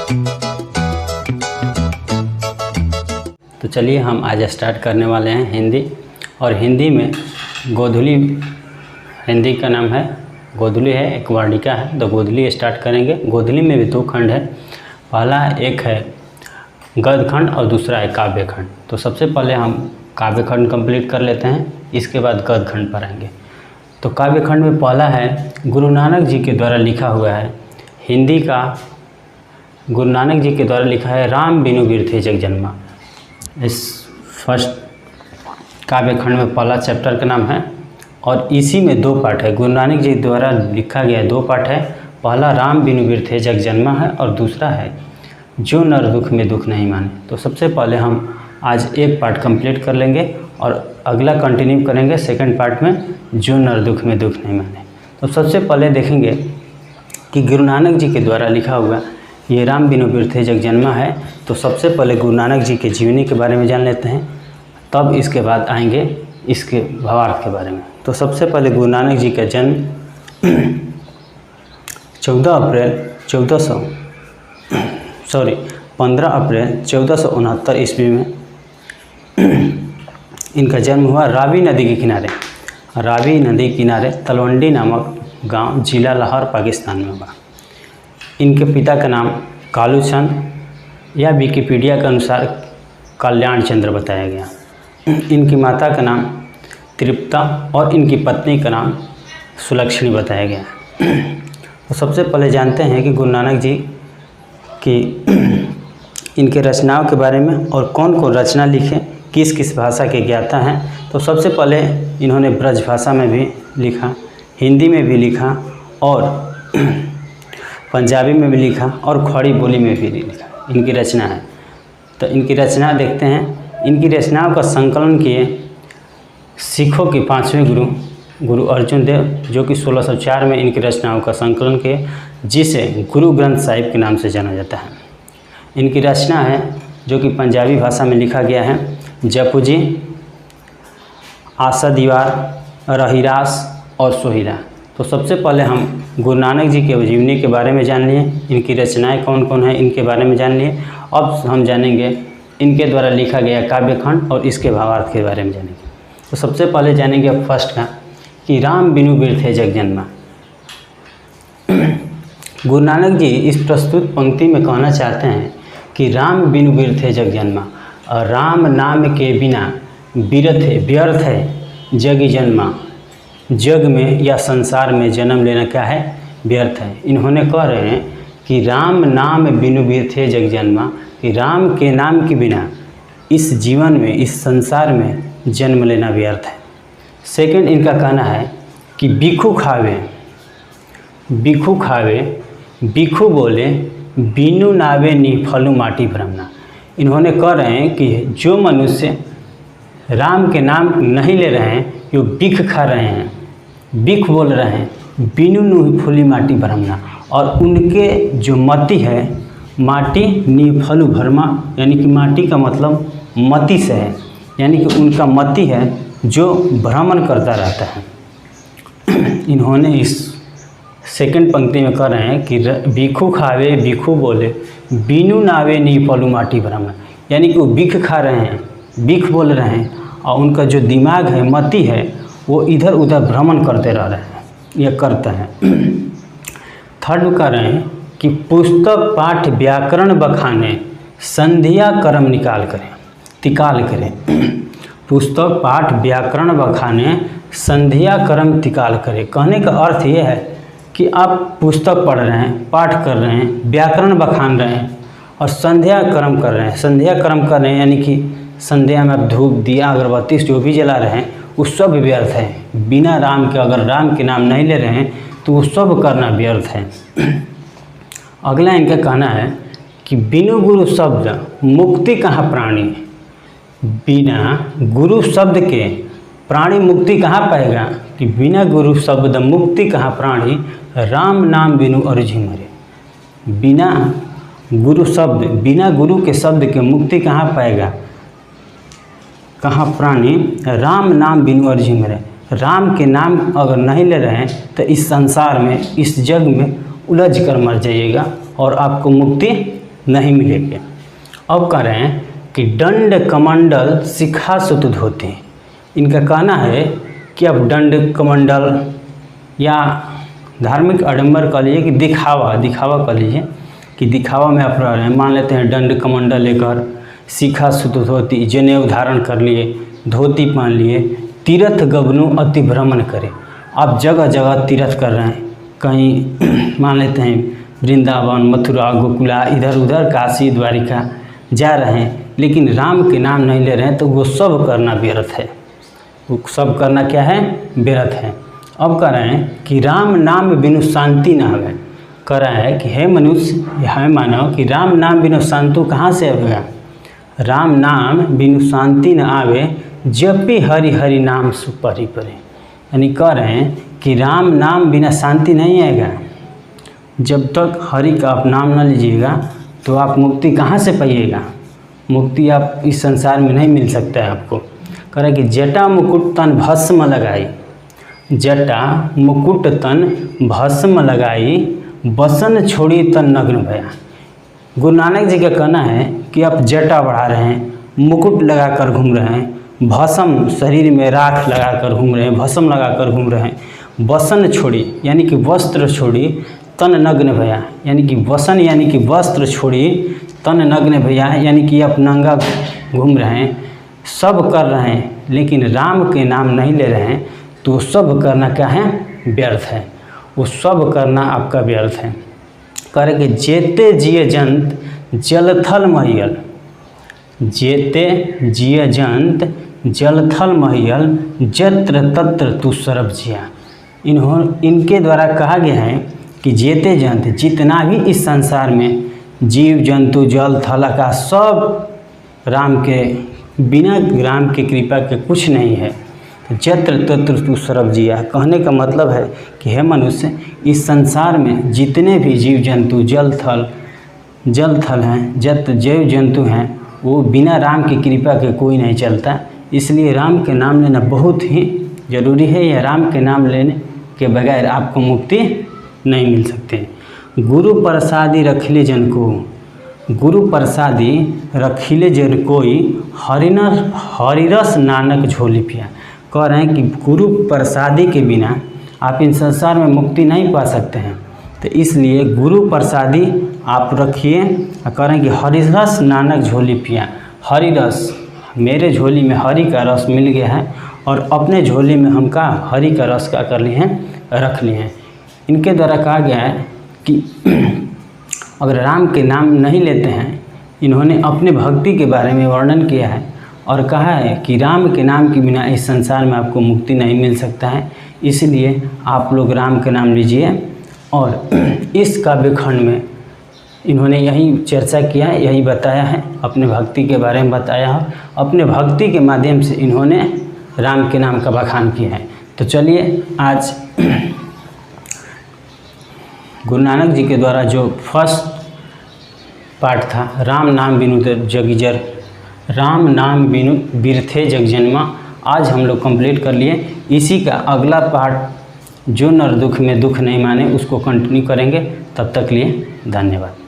तो चलिए हम आज स्टार्ट करने वाले हैं हिंदी। और हिंदी में गोधुली, हिंदी का नाम है गोधुली है, एक वर्णिका है, तो गोधुली स्टार्ट करेंगे। गोधुली में भी 2 खंड है, पहला एक है गद्य खंड और दूसरा है काव्य खंड। तो सबसे पहले हम काव्य खंड कंप्लीट कर लेते हैं, इसके बाद गद्य खंड पर आएंगे। तो काव्य खंड में पहला है गुरु नानक जी के द्वारा लिखा हुआ है, हिंदी का गुरु नानक जी के द्वारा लिखा है राम बिनु बिरथे जग जन्मा। इस फर्स्ट काव्य खंड में पहला चैप्टर का नाम है और इसी में 2 पार्ट है। गुरु नानक जी द्वारा लिखा गया 2 पार्ट है, पहला राम बिनु बिरथे जग जन्मा है और दूसरा है जो नर दुख में दुख नहीं माने। तो सबसे पहले हम आज एक पार्ट कंप्लीट कर लेंगे और अगला कंटिन्यू करेंगे सेकंड पार्ट में, जो नर दुख में दुख नहीं माने। तो सबसे पहले देखेंगे कि गुरु नानक जी के द्वारा लिखा हुआ ये राम बिनु बिरथे जग जन्मा है। तो सबसे पहले गुरु नानक जी की जीवनी के बारे में जान लेते हैं, तब इसके बाद आएंगे इसके भावार्थ के बारे में। तो सबसे पहले गुरु नानक जी का जन्म 15 अप्रैल 1469 ईस्वी में इनका जन्म हुआ। रावी नदी के किनारे तलवंडी नामक गांव, जिला लाहौर, पाकिस्तान में हुआ। इनके पिता का नाम कालू चंद या विकिपीडिया के अनुसार कल्याण चंद्र बताया गया। इनकी माता का नाम तृप्ता और इनकी पत्नी का नाम सुलक्षणी बताया गया। तो सबसे पहले जानते हैं कि गुरु नानक जी की इनके रचनाओं के बारे में और कौन कौन रचना लिखे, किस किस भाषा के ज्ञाता हैं। तो सबसे पहले इन्होंने ब्रज भाषा में भी लिखा, हिंदी में भी लिखा और पंजाबी में भी लिखा और खड़ी बोली में भी लिखा, इनकी रचना है। तो इनकी रचना देखते हैं। इनकी रचनाओं का संकलन किए सिखों के 5वें गुरु अर्जुन देव, जो कि 1604 में इनकी रचनाओं का संकलन किए, जिसे गुरु ग्रंथ साहिब के नाम से जाना जाता है। इनकी रचना है जो कि पंजाबी भाषा में लिखा गया है, जपुजी, आशा दीवार, रहीरास और सोहिरा। तो सबसे पहले हम गुरु नानक जी के जीवनी के बारे में जान लिए, इनकी रचनाएं कौन कौन हैं इनके बारे में जान लिए। अब हम जानेंगे इनके द्वारा लिखा गया काव्य खंड और इसके भावार्थ के बारे में जानेंगे। तो सबसे पहले जानेंगे अब फर्स्ट का कि राम बिनु बिरथे जग जन्मा। गुरु नानक जी इस प्रस्तुत पंक्ति में कहना चाहते हैं कि राम बिनु बिरथे जग जन्मा, और राम नाम के बिना बिरथे व्यर्थ है जग जन्मा। जग में या संसार में जन्म लेना क्या है, व्यर्थ है। इन्होंने कह रहे हैं कि राम नाम बिनु बिरथे जग जन्मा, कि राम के नाम के बिना इस जीवन में, इस संसार में जन्म लेना व्यर्थ है। सेकंड, इनका कहना है कि बिखू खावे बिखू बोले बीनू नावे निफलू माटी भ्रमना। इन्होंने कह रहे हैं कि जो मनुष्य राम के नाम नहीं ले रहे हैं, जो बिख खा रहे हैं, बिख बोल रहे हैं, बीनू निफली माटी भ्रमना, और उनके जो मति है, माटी निफलू भरमा, यानी कि माटी का मतलब मति से है, यानी कि उनका मति है जो भ्रमण करता रहता है। इन्होंने इस सेकंड पंक्ति में कह रहे हैं कि बिखू खावे बिखू बोले बीनू नावे निफलू माटी भ्रमण, यानी कि वो बिख खा रहे हैं, बिख बोल रहे हैं और उनका जो दिमाग है, मति है, वो इधर उधर भ्रमण करते रह रहे हैं या करते हैं। थर्ड कह रहे हैं कि पुस्तक पाठ व्याकरण बखाने संधिया कर्म तिकाल करें। पुस्तक पाठ व्याकरण बखाने संधिया कर्म तिकाल करें। कहने का अर्थ ये है कि आप पुस्तक पढ़ रहे हैं, पाठ कर रहे हैं, व्याकरण बखान रहे हैं और संध्या कर्म कर रहे हैं। संध्या कर्म कर रहे हैं यानी कि संध्या में आप धूप, दिया, अगरबत्ती जो भी जला रहे हैं वो सब व्यर्थ है। बिना राम के, अगर राम के नाम नहीं ले रहे हैं तो वो सब करना व्यर्थ है। अगला इनका कहना है कि बिनु गुरु शब्द मुक्ति कहाँ प्राणी। बिना गुरु शब्द के प्राणी मुक्ति कहाँ पाएगा, कि बिना गुरु शब्द मुक्ति कहाँ प्राणी, राम नाम बिनु अर्जी मरे। बिना गुरु शब्द, बिना गुरु के शब्द के मुक्ति कहाँ पाएगा, कहाँ प्राणी, राम नाम बिनु अर्जी मरे। राम के नाम अगर नहीं ले रहे हैं तो इस संसार में, इस जग में उलझ कर मर जाइएगा और आपको मुक्ति नहीं मिलेंगे। अब कह रहे हैं कि दंड कमंडल शिखा सुत धोते। इनका कहना है कि अब दंड कमंडल या धार्मिक आडंबर कह लीजिए कि दिखावा कह लीजिए कि दिखावा में आप रह रहे हैं। मान लेते हैं दंड कमंडल लेकर, शिखा सुत धोती, जनेऊ धारण कर लिए, धोती पहन लिए, तीर्थ गबनु अति भ्रमण करें। आप जगह जगह तीर्थ कर रहे हैं, कहीं मान लेते हैं वृंदावन, मथुरा, गोकुला, इधर उधर काशी द्वारिका जा रहे हैं, लेकिन राम के नाम नहीं ले रहे हैं, तो वो सब करना व्यर्थ है। वो सब करना क्या है? व्यर्थ है। अब कह रहे हैं कि राम नाम बिनु शांति न आवे। कह रहा है कि हे मनुष्य, है मानव कि राम नाम बिनु शांति कहाँ से आवेगा? राम नाम बिनु शांति न आवे, जपि हरि हरि नाम सुपरि परे। यानी कह रहे हैं कि राम नाम बिना शांति नहीं आएगा। जब तक हरि का आप नाम न लीजिएगा तो आप मुक्ति कहाँ से पाइएगा? मुक्ति आप इस संसार में नहीं मिल सकता है आपको। कह रहे कि जटा मुकुट तन भस्म लगाई, जटा मुकुट तन भस्म लगाई, बसन छोड़ी तन नग्न भया। गुरु नानक जी का कहना है कि आप जटा बढ़ा रहे हैं, मुकुट लगाकर घूम रहे हैं, भस्म शरीर में राख लगाकर घूम रहे हैं, भस्म लगाकर घूम रहे हैं, बसन छोड़ी यानी कि वस्त्र छोड़ी, तन नग्न भया यानी कि वसन यानी कि वस्त्र छोड़ी, तन नग्न भया यानी कि आप नंगा घूम रहे हैं, सब कर रहे हैं, लेकिन राम के नाम नहीं ले रहे हैं, तो सब करना क्या है? व्यर्थ है। वो सब करना आपका व्यर्थ है। कह रहे कि जेते जिय जंत जलथल महियल, जेते जिय जंत जलथल महियल, जत्र तत्र तू सरब जिया। इनके द्वारा कहा गया है कि जेते जंत, जितना भी इस संसार में जीव जंतु जल थल आकाश, सब राम के बिना राम के कृपा के कुछ नहीं है। जत्र तत्र तू सरब जिया कहने का मतलब है कि हे मनुष्य, इस संसार में जितने भी जीव जंतु जल थल हैं, जत्र जीव जंतु हैं, वो बिना राम की कृपा के कोई नहीं चलता। इसलिए राम के नाम लेना बहुत ही ज़रूरी है। या राम के नाम लेने के बगैर आपको मुक्ति नहीं मिल सकती। गुरु प्रसादी रखिले जन को, गुरु प्रसादी रखिले जन कोई, हरिरस नानक झोली पिया। कह रहे हैं कि गुरु प्रसादी के बिना आप इन संसार में मुक्ति नहीं पा सकते हैं। तो इसलिए गुरु प्रसादी आप रखिए। कह रहे हैं कि हरिरस नानक झोली पिया। हरिरस, मेरे झोली में हरि का रस मिल गया है और अपने झोली में हम का हरि का रस का कर लिए हैं, रख लिए हैं। इनके द्वारा कहा गया है कि अगर राम के नाम नहीं लेते हैं, इन्होंने अपने भक्ति के बारे में वर्णन किया है और कहा है कि राम के नाम के बिना इस संसार में आपको मुक्ति नहीं मिल सकता है। इसलिए आप लोग राम के नाम लीजिए। और इस काव्यखंड में इन्होंने यही चर्चा किया है, यही बताया है, अपने भक्ति के बारे में बताया है। अपने भक्ति के माध्यम से इन्होंने राम के नाम का बखान किया है। तो चलिए आज गुरु नानक जी के द्वारा जो फर्स्ट पार्ट था, राम नाम बिनु जगिजर, राम नाम बिनु बिरथे जग जन्मा, आज हम लोग कंप्लीट कर लिए। इसी का अगला पार्ट जो नर दुख में दुख नहीं माने उसको कंटिन्यू करेंगे। तब तक लिए धन्यवाद।